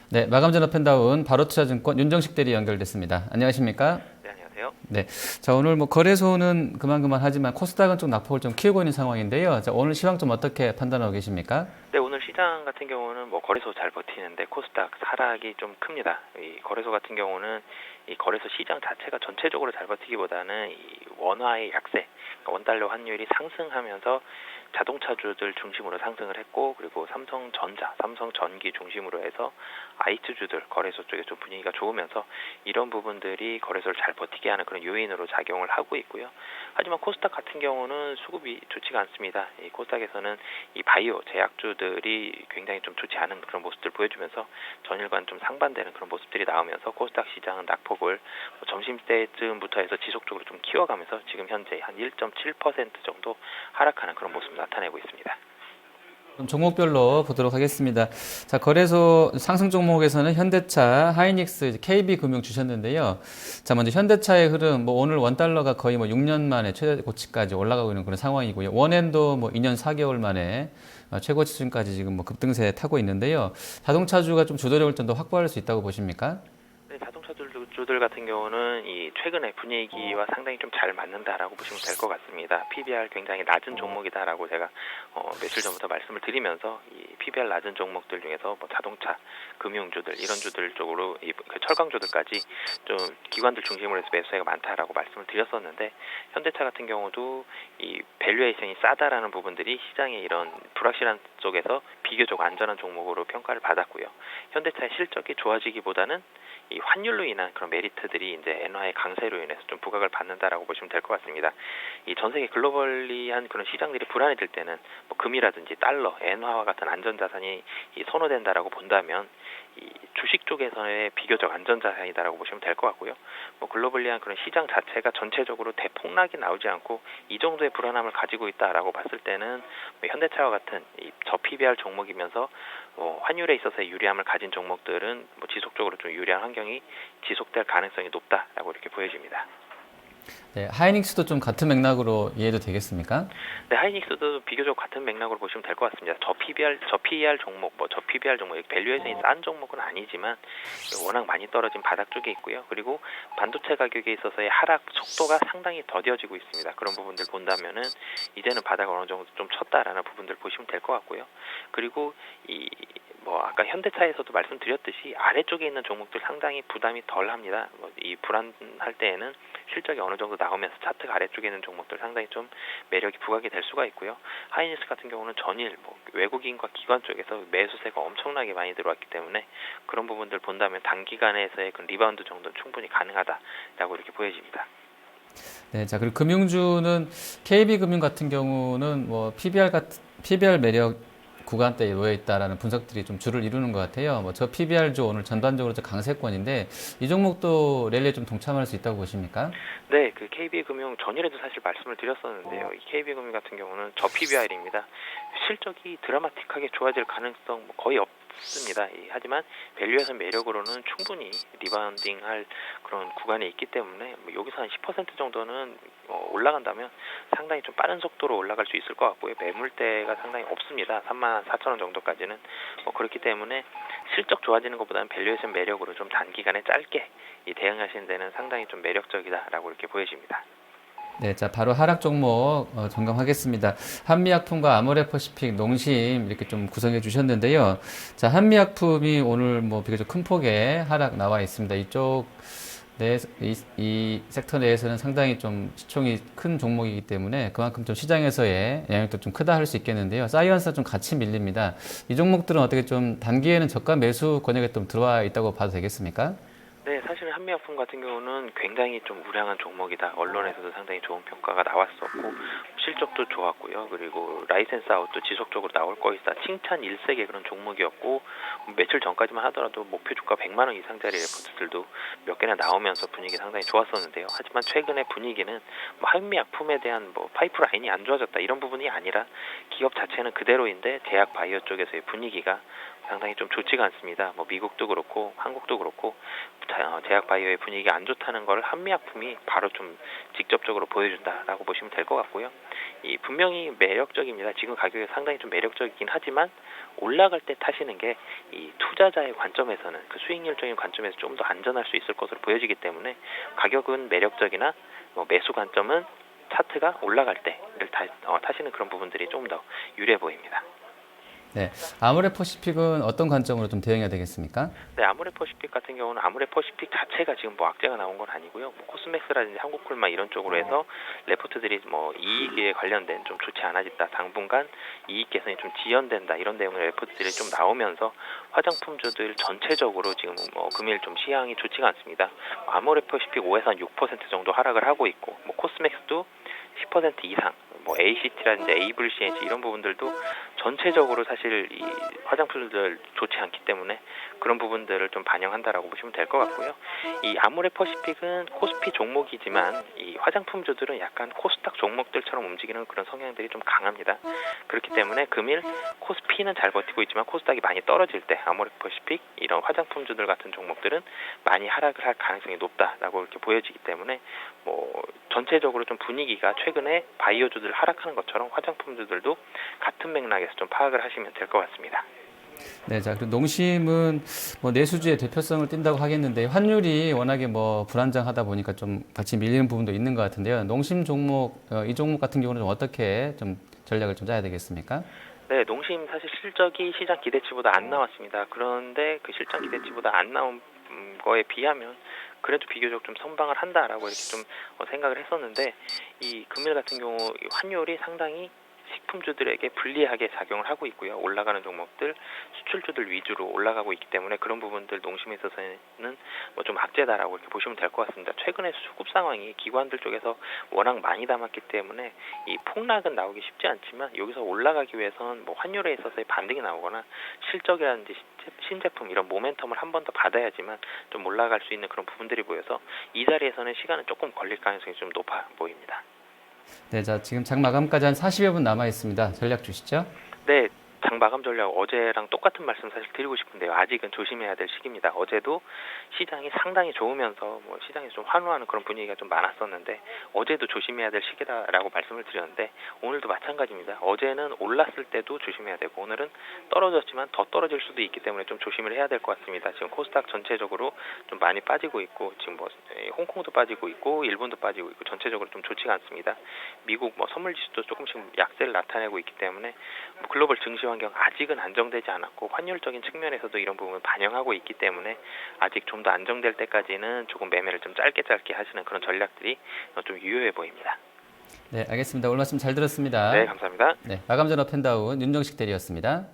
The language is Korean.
네, 마감 전화 펜다운 바로투자증권 윤정식 대리 연결됐습니다. 안녕하십니까? 네, 안녕하세요. 네, 자 오늘 뭐 거래소는 그만하지만 코스닥은 좀 낙폭을 좀 키우고 있는 상황인데요. 자 오늘 시황 좀 어떻게 판단하고 계십니까? 네, 오늘 시장 같은 경우는 뭐 거래소 잘 버티는데 코스닥 하락이 좀 큽니다. 이 거래소 같은 경우는 이 거래소 시장 자체가 전체적으로 잘 버티기보다는 이 원화의 약세, 그러니까 원달러 환율이 상승하면서 자동차주들 중심으로 상승을 했고, 그리고 삼성전자, 삼성전기 중심으로 해서 IT주들 거래소 쪽에 좀 분위기가 좋으면서 이런 부분들이 거래소를 잘 버티게 하는 그런 요인으로 작용을 하고 있고요. 하지만 코스닥 같은 경우는 수급이 좋지가 않습니다. 이 코스닥에서는 이 바이오 제약주들이 굉장히 좀 좋지 않은 그런 모습들 보여주면서 전일과는 좀 상반되는 그런 모습들이 나오면서 코스닥 시장은 낙폭을 점심때쯤부터 해서 지속적으로 좀 키워가면서 지금 현재 한 1.7% 정도 하락하는 그런 모습 나타내고 있습니다. 그럼 종목별로 보도록 하겠습니다. 자, 거래소 상승 종목에서는 현대차, 하이닉스, KB금융 주셨는데요. 자, 먼저 현대차의 흐름, 뭐 오늘 원달러가 거의 뭐 6년 만에 최고치까지 올라가고 있는 그런 상황이고요. 원엔도 뭐 2년 4개월 만에 최고치 수준까지 지금 뭐 급등세 타고 있는데요. 자동차주가 좀 주도력을 좀 더 확보할 수 있다고 보십니까? 네, 자동차주들 같은 경우는 이 최근의 분위기와 상당히 좀 잘 맞는다라고 보시면 될 것 같습니다. PBR 굉장히 낮은 종목이다라고 제가 며칠 전부터 말씀을 드리면서 이 PBR 낮은 종목들 중에서 뭐 자동차, 금융주들 이런 주들 쪽으로 그 철강주들까지 좀 기관들 중심으로 해서 매수세가 많다라고 말씀을 드렸었는데, 현대차 같은 경우도 이 밸류에이션이 싸다라는 부분들이 시장의 이런 불확실한 쪽에서 비교적 안전한 종목으로 평가를 받았고요. 현대차의 실적이 좋아지기보다는 이 환율로 인한 그런 메리트들이 이제 엔화의 강세로 인해서 좀 부각을 받는다라고 보시면 될 것 같습니다. 이 전 세계 글로벌리한 그런 시장들이 불안해질 때는 뭐 금이라든지 달러, 엔화와 같은 안전자산이 선호된다라고 본다면 이 주식 쪽에서의 비교적 안전자산이다라고 보시면 될 것 같고요. 뭐 글로벌리한 그런 시장 자체가 전체적으로 대폭락이 나오지 않고 이 정도의 불안함을 가지고 있다라고 봤을 때는 뭐 현대차와 같은 이 저PBR 종목이면서 환율에 있어서의 유리함을 가진 종목들은 뭐 지속적으로 좀 유리한 환경이 지속될 가능성이 높다라고 이렇게 보여집니다. 네, 하이닉스도 좀 같은 맥락으로 이해도 되겠습니까? 네, 하이닉스도 비교적 같은 맥락으로 보시면 될 것 같습니다. 저 PBR 종목, 저 PBR 종목, 밸류에이션이 싼 종목은 아니지만 워낙 많이 떨어진 바닥 쪽에 있고요. 그리고 반도체 가격에 있어서의 하락 속도가 상당히 더뎌지고 있습니다. 그런 부분들 본다면은 이제는 바닥을 어느 정도 좀 쳤다라는 부분들 보시면 될 것 같고요. 그리고 아까 현대차에서도 말씀드렸듯이 아래쪽에 있는 종목들 상당히 부담이 덜합니다. 이 불안할 때에는 실적이 어느 정도 나오면서 차트가 아래쪽에 있는 종목들 상당히 좀 매력이 부각이 될 수가 있고요. 하이닉스 같은 경우는 전일 외국인과 기관 쪽에서 매수세가 엄청나게 많이 들어왔기 때문에 그런 부분들 본다면 단기간에서의 그 리바운드 정도는 충분히 가능하다라고 이렇게 보여집니다. 네, 자, 그리고 금융주는 KB금융 같은 경우는 뭐 PBR 매력 구간대에 놓여 있다라는 분석들이 좀 주를 이루는 것 같아요. 뭐 저 PBR주 오늘 전반적으로 좀 강세권인데 이 종목도 랠리에 좀 동참할 수 있다고 보십니까? 네, 그 KB금융 전일에도 사실 말씀을 드렸었는데요. 이 KB금융 같은 경우는 저 PBR입니다. 실적이 드라마틱하게 좋아질 가능성 거의 없습니다. 하지만 밸류에이션 매력으로는 충분히 리바운딩할 그런 구간이 있기 때문에 여기서 한 10% 정도는 올라간다면 상당히 좀 빠른 속도로 올라갈 수 있을 것 같고요. 매물대가 상당히 없습니다. 34,000원 정도까지는 그렇기 때문에 실적 좋아지는 것보다는 밸류에이션 매력으로 좀 단기간에 짧게 대응하시는 데는 상당히 좀 매력적이다라고 이렇게 보여집니다. 네, 자, 바로 하락 종목 점검하겠습니다. 한미약품과 아모레퍼시픽, 농심 이렇게 좀 구성해 주셨는데요. 자, 한미약품이 오늘 뭐 비교적 큰 폭의 하락 나와 있습니다. 이 섹터 내에서는 상당히 좀 시총이 큰 종목이기 때문에 그만큼 좀 시장에서의 영향도 좀 크다 할 수 있겠는데요. 사이언스가 좀 같이 밀립니다. 이 종목들은 어떻게 좀 단기에는 저가 매수 권역에 좀 들어와 있다고 봐도 되겠습니까? 네, 사실 한미약품 같은 경우는 굉장히 좀 우량한 종목이다. 언론에서도 상당히 좋은 평가가 나왔었고 실적도 좋았고요. 그리고 라이센스 아웃도 지속적으로 나올 것이다. 칭찬 일색의 그런 종목이었고 며칠 전까지만 하더라도 목표 주가 100만 원 이상짜리 레포트들도 몇 개나 나오면서 분위기 상당히 좋았었는데요. 하지만 최근의 분위기는 한미약품에 대한 파이프라인이 안 좋아졌다 이런 부분이 아니라 기업 자체는 그대로인데 제약 바이오 쪽에서의 분위기가 상당히 좀 좋지가 않습니다. 미국도 그렇고 한국도 그렇고 제약 바이오의 분위기가 안 좋다는 걸 한미약품이 바로 좀 직접적으로 보여준다라고 보시면 될 것 같고요. 이 분명히 매력적입니다. 지금 가격이 상당히 좀 매력적이긴 하지만 올라갈 때 타시는 게 이 투자자의 관점에서는 그 수익률적인 관점에서 좀 더 안전할 수 있을 것으로 보여지기 때문에 가격은 매력적이나 매수 관점은 차트가 올라갈 때를 타시는 그런 부분들이 좀 더 유리해 보입니다. 네, 아모레퍼시픽은 어떤 관점으로 좀 대응해야 되겠습니까? 네, 아모레퍼시픽 같은 경우는 아모레퍼시픽 자체가 지금 뭐 악재가 나온 건 아니고요. 뭐 코스맥스라든지 한국콜마 이런 쪽으로 해서 레포트들이 뭐 이익에 관련된 좀 좋지 않아졌다, 당분간 이익 개선이 좀 지연된다 이런 내용의 레포트들이 좀 나오면서 화장품주들 전체적으로 지금 뭐 금일 좀 시향이 좋지가 않습니다. 아모레퍼시픽 5에서 한 6% 정도 하락을 하고 있고, 뭐 코스맥스도 10% 이상, 뭐 ACT라든지 A블CNC 이런 부분들도 전체적으로 사실 이 화장품들 좋지 않기 때문에 그런 부분들을 좀 반영한다라고 보시면 될 것 같고요. 이 아모레퍼시픽은 코스피 종목이지만 이 화장품주들은 약간 코스닥 종목들처럼 움직이는 그런 성향들이 좀 강합니다. 그렇기 때문에 금일 코스피는 잘 버티고 있지만 코스닥이 많이 떨어질 때 아모레퍼시픽 이런 화장품주들 같은 종목들은 많이 하락을 할 가능성이 높다라고 이렇게 보여지기 때문에 뭐 전체적으로 좀 분위기가 최근에 바이오주들 하락하는 것처럼 화장품주들도 같은 맥락에서 좀 파악을 하시면 될 것 같습니다. 네, 자, 그리고 농심은 뭐 내수주의 대표성을 띈다고 하겠는데 환율이 워낙에 뭐 불안정하다 보니까 좀 같이 밀리는 부분도 있는 것 같은데요. 농심 종목, 이 종목 같은 경우는 좀 어떻게 좀 전략을 좀 짜야 되겠습니까? 네, 농심 사실 실적이 시장 기대치보다 안 나왔습니다. 그런데 그 시장 기대치보다 안 나온 거에 비하면 그래도 비교적 좀 선방을 한다라고 이렇게 좀 생각을 했었는데, 이 금일 같은 경우 이 환율이 상당히 식품주들에게 불리하게 작용을 하고 있고요. 올라가는 종목들, 수출주들 위주로 올라가고 있기 때문에 그런 부분들 농심에 있어서는 뭐 좀 악재다라고 이렇게 보시면 될 것 같습니다. 최근에 수급 상황이 기관들 쪽에서 워낙 많이 담았기 때문에 이 폭락은 나오기 쉽지 않지만 여기서 올라가기 위해서는 뭐 환율에 있어서의 반등이 나오거나 실적이라든지 신제품 이런 모멘텀을 한 번 더 받아야지만 좀 올라갈 수 있는 그런 부분들이 보여서 이 자리에서는 시간은 조금 걸릴 가능성이 좀 높아 보입니다. 네, 자, 지금 장 마감까지 한 40여 분 남아 있습니다. 전략 주시죠. 네, 장 마감 전략 어제랑 똑같은 말씀 사실 드리고 싶은데요. 아직은 조심해야 될 시기입니다. 어제도 시장이 상당히 좋으면서 뭐 시장에서 좀 환호하는 그런 분위기가 좀 많았었는데 어제도 조심해야 될 시기다라고 말씀을 드렸는데 오늘도 마찬가지입니다. 어제는 올랐을 때도 조심해야 되고 오늘은 떨어졌지만 더 떨어질 수도 있기 때문에 좀 조심을 해야 될 것 같습니다. 지금 코스닥 전체적으로 좀 많이 빠지고 있고 지금 뭐 홍콩도 빠지고 있고 일본도 빠지고 있고 전체적으로 좀 좋지가 않습니다. 미국 뭐 선물 지수도 조금씩 약세를 나타내고 있기 때문에 뭐 글로벌 증시 환경 아직은 안정되지 않았고 환율적인 측면에서도 이런 부분을 반영하고 있기 때문에 아직 좀 더 안정될 때까지는 조금 매매를 좀 짧게 하시는 그런 전략들이 좀 유효해 보입니다. 네, 알겠습니다. 오늘 말씀 잘 들었습니다. 네, 감사합니다. 네, 마감 전업 펜다운 윤정식 대리였습니다.